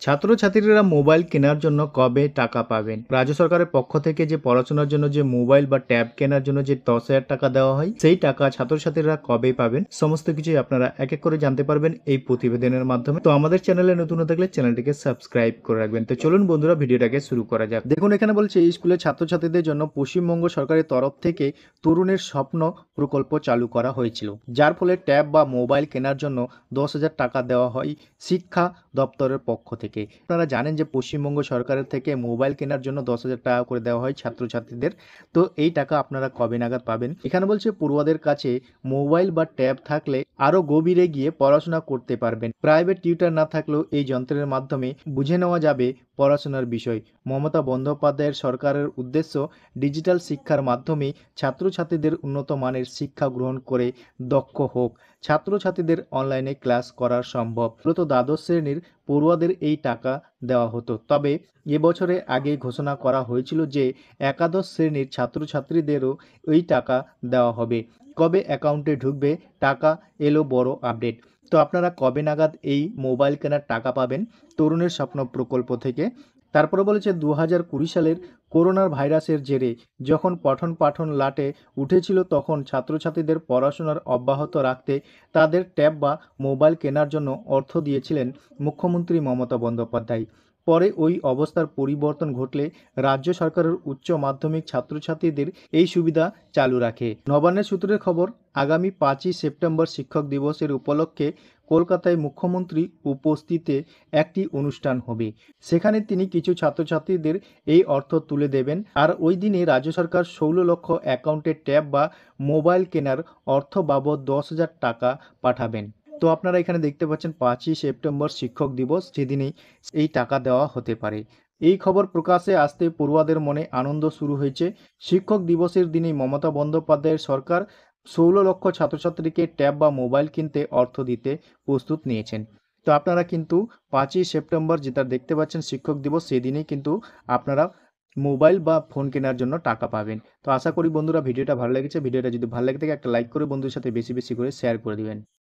ছাত্রছাত্রীরা মোবাইল কেনার জন্য কবে টাকা পাবেন? রাজ্য সরকারের পক্ষ থেকে যে পড়াশোনার জন্য যে মোবাইল বা ট্যাব কেনার জন্য যে 10,000 টাকা দেওয়া হয়, সেই টাকা ছাত্রছাত্রীরা কবে পাবেন? সমস্ত কিছুই আপনারা এক এক করে জানতে পারবেন এই প্রতিবেদনের মাধ্যমে। তো আমাদের চ্যানেলে নতুন হয়ে থাকলে চ্যানেলটিকে সাবস্ক্রাইব করে রাখবেন। তো চলুন বন্ধুরা, ভিডিওটাকে শুরু করা যাক। দেখুন, এখানে বলছে স্কুলের ছাত্রছাত্রীদের জন্য পশ্চিমবঙ্গ সরকারের তরফ থেকে তরুণের স্বপ্ন প্রকল্প চালু করা হয়েছিল, যার ফলে ট্যাব বা মোবাইল কেনার জন্য 10,000 টাকা দেওয়া হয় শিক্ষা দপ্তরের পক্ষ থেকে। আপনারা জানেন যে পশ্চিমবঙ্গ সরকারের থেকে মোবাইল কেনার জন্য 10,000 টাকা করে দেওয়া হয় ছাত্রছাত্রীদের। তো এই টাকা আপনারা কবে নাগাদ পাবেন? এখানে বলছে পড়ুয়াদের কাছে মোবাইল বা ট্যাব থাকলে আরও গভীরে গিয়ে পড়াশোনা করতে পারবেন। প্রাইভেট টিউটর না থাকলেও এই যন্ত্রের মাধ্যমে বুঝে নেওয়া যাবে পড়াশোনার বিষয়। মমতা বন্দ্যোপাধ্যায়ের সরকারের উদ্দেশ্য ডিজিটাল শিক্ষার মাধ্যমে ছাত্রছাত্রীদের উন্নত মানের শিক্ষা গ্রহণ করে দক্ষ হোক। ছাত্রছাত্রীদের অনলাইনে ক্লাস করা সম্ভব। মূলত দ্বাদশ শ্রেণীর পড়ুয়াদের এই টাকা দেওয়া হতো, তবে এবছরের আগে ঘোষণা করা হয়েছিল যে একাদশ শ্রেণীর ছাত্রছাত্রীদেরও এই টাকা দেওয়া হবে। কবে অ্যাকাউন্টে ঢুকবে টাকা এলো বড় আপডেট। তো আপনারা কবে নাগাদ এই মোবাইল কেনার টাকা পাবেন তরুণের স্বপ্ন প্রকল্প থেকে? তারপরে বলেছে 2020 সালের করোনার ভাইরাসের জেরে যখন পঠন পাঠন লাটে উঠেছিল, তখন ছাত্রছাত্রীদের পড়াশোনার অব্যাহত রাখতে তাদের ট্যাব বা মোবাইল কেনার জন্য অর্থ দিয়েছিলেন মুখ্যমন্ত্রী মমতা বন্দ্যোপাধ্যায়। পরে ওই অবস্থার পরিবর্তন ঘটলে রাজ্য সরকারের উচ্চ মাধ্যমিক ছাত্রছাত্রীদের এই সুবিধা চালু রাখে। নবান্নের সূত্রের খবর, আগামী 5ই সেপ্টেম্বর শিক্ষক দিবসের উপলক্ষে কলকাতায় মুখ্যমন্ত্রী উপস্থিতিতে একটি অনুষ্ঠান হবে। সেখানে তিনি কিছু ছাত্রছাত্রীদের এই অর্থ তুলে দেবেন, আর ওই দিনে রাজ্য সরকার 16 লক্ষ অ্যাকাউন্টে ট্যাব বা মোবাইল কেনার অর্থ বাবদ 10,000 টাকা পাঠাবেন। তো আপনারা এখানে দেখতে পাচ্ছেন 5ই সেপ্টেম্বর শিক্ষক দিবস, যেদিনেই এই টাকা দেওয়া হতে পারে। এই খবর প্রকাশে আসতে পড়ুয়াদের মনে আনন্দ শুরু হয়েছে। শিক্ষক দিবসের দিনেই মমতা বন্দ্যোপাধ্যায়ের সরকার 16 লক্ষ ছাত্রছাত্রীকে ট্যাব বা মোবাইল কিনতে অর্থ দিতে প্রস্তুত নিয়েছেন। তো আপনারা কিন্তু 5ই সেপ্টেম্বর যেটা দেখতে পাচ্ছেন শিক্ষক দিবস, সেদিনেই কিন্তু আপনারা মোবাইল বা ফোন কেনার জন্য টাকা পাবেন। তো আশা করি বন্ধুরা ভিডিওটা ভালো লেগেছে। ভিডিওটা যদি ভালো লেগে থাকে একটা লাইক করে বন্ধুদের সাথে বেশি বেশি করে শেয়ার করে দিবেন।